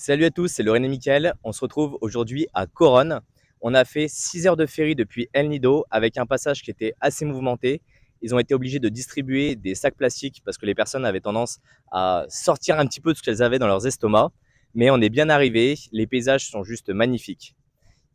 Salut à tous, c'est Lorraine et Mickaël. On se retrouve aujourd'hui à Coronne. On a fait 6 heures de ferry depuis El Nido avec un passage qui était assez mouvementé. Ils ont été obligés de distribuer des sacs plastiques parce que les personnes avaient tendance à sortir un petit peu de ce qu'elles avaient dans leurs estomacs. Mais on est bien arrivé, les paysages sont juste magnifiques.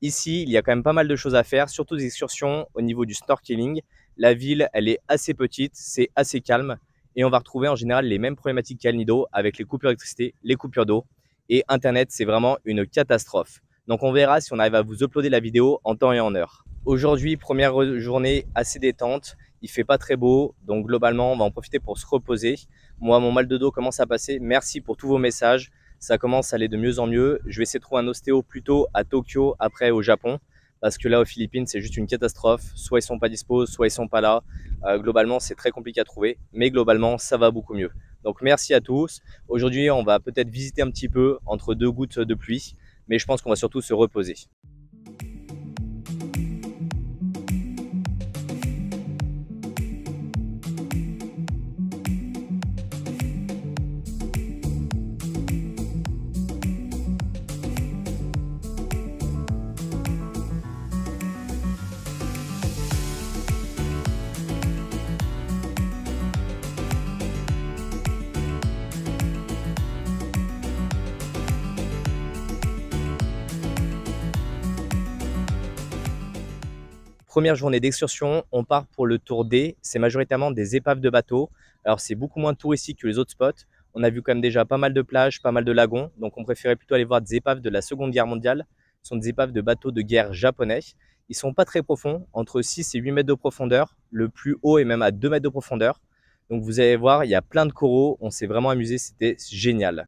Ici, il y a quand même pas mal de choses à faire, surtout des excursions au niveau du snorkeling. La ville, elle est assez petite, c'est assez calme et on va retrouver en général les mêmes problématiques qu'El Nido avec les coupures d'électricité, les coupures d'eau et Internet, c'est vraiment une catastrophe. Donc on verra si on arrive à vous uploader la vidéo en temps et en heure. Aujourd'hui, première journée assez détente, il fait pas très beau, donc globalement, on va en profiter pour se reposer. Moi, mon mal de dos commence à passer. Merci pour tous vos messages. Ça commence à aller de mieux en mieux. Je vais essayer de trouver un ostéo plutôt à Tokyo, après au Japon, parce que là aux Philippines c'est juste une catastrophe. Soit ils sont pas dispo, soit ils sont pas là. Globalement c'est très compliqué à trouver, mais globalement ça va beaucoup mieux. Donc merci à tous. Aujourd'hui on va peut-être visiter un petit peu entre deux gouttes de pluie, mais je pense qu'on va surtout se reposer. Première journée d'excursion, on part pour le tour D. C'est majoritairement des épaves de bateaux. Alors c'est beaucoup moins touristique que les autres spots. On a vu quand même déjà pas mal de plages, pas mal de lagons. Donc on préférait plutôt aller voir des épaves de la Seconde Guerre mondiale. Ce sont des épaves de bateaux de guerre japonais. Ils sont pas très profonds, entre 6 et 8 mètres de profondeur. Le plus haut est même à 2 mètres de profondeur. Donc vous allez voir, il y a plein de coraux. On s'est vraiment amusé, c'était génial.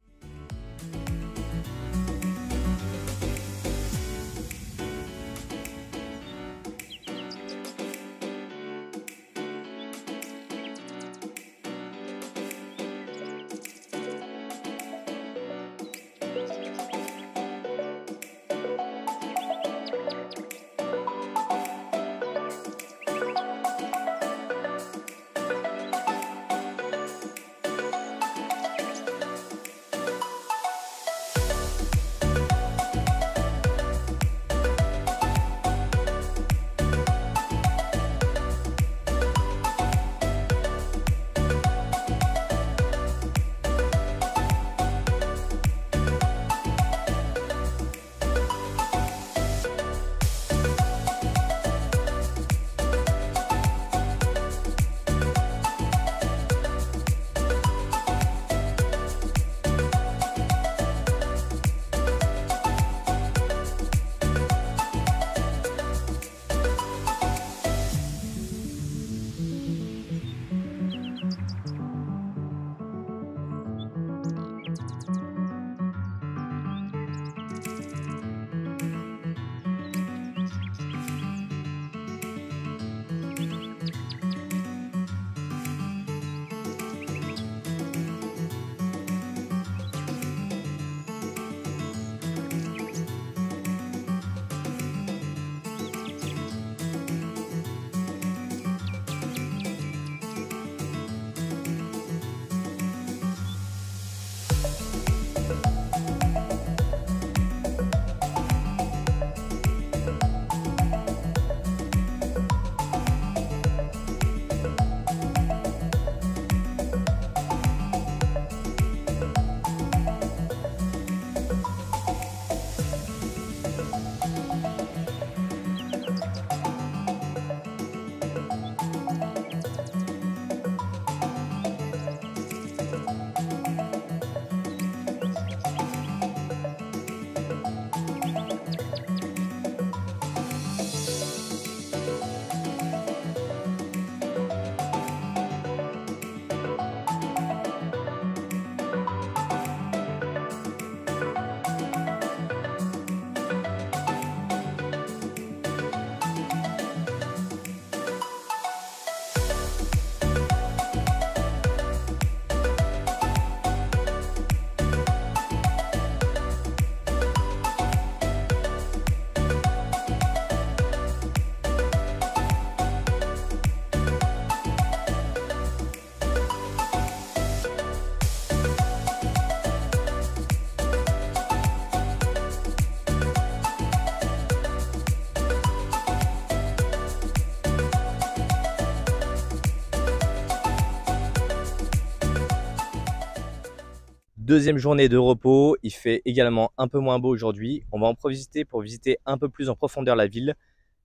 Deuxième journée de repos, il fait également un peu moins beau aujourd'hui. On va en profiter pour visiter un peu plus en profondeur la ville.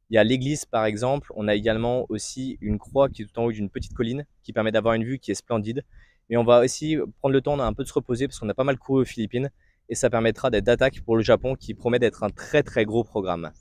Il y a l'église par exemple, on a également aussi une croix qui est tout en haut d'une petite colline qui permet d'avoir une vue qui est splendide. Mais on va aussi prendre le temps d'un peu de se reposer parce qu'on a pas mal couru aux Philippines et ça permettra d'être d'attaque pour le Japon qui promet d'être un très très gros programme.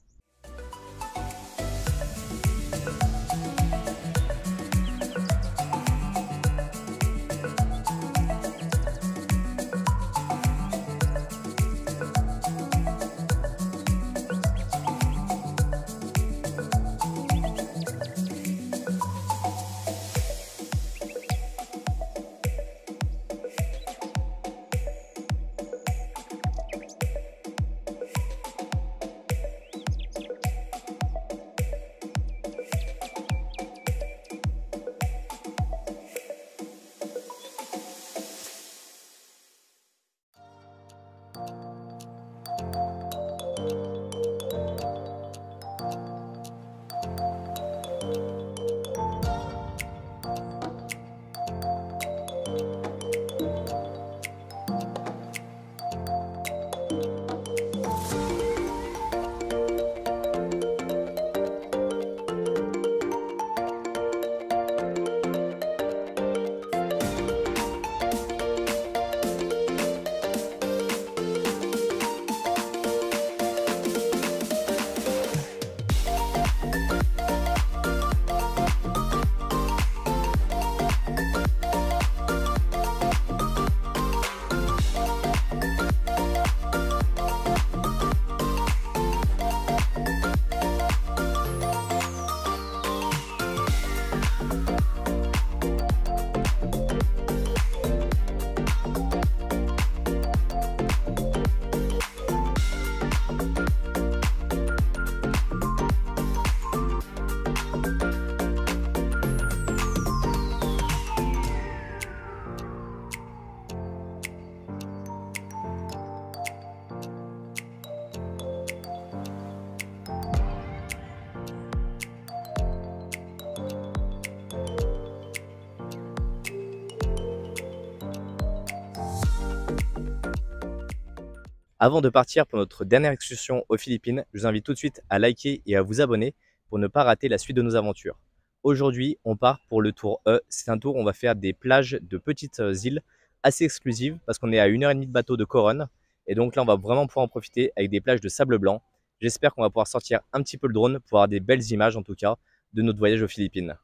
Avant de partir pour notre dernière excursion aux Philippines, je vous invite tout de suite à liker et à vous abonner pour ne pas rater la suite de nos aventures. Aujourd'hui, on part pour le tour E. C'est un tour où on va faire des plages de petites îles assez exclusives parce qu'on est à 1h30 de bateau de Coron. Et donc là, on va vraiment pouvoir en profiter avec des plages de sable blanc. J'espère qu'on va pouvoir sortir un petit peu le drone pour avoir des belles images en tout cas de notre voyage aux Philippines.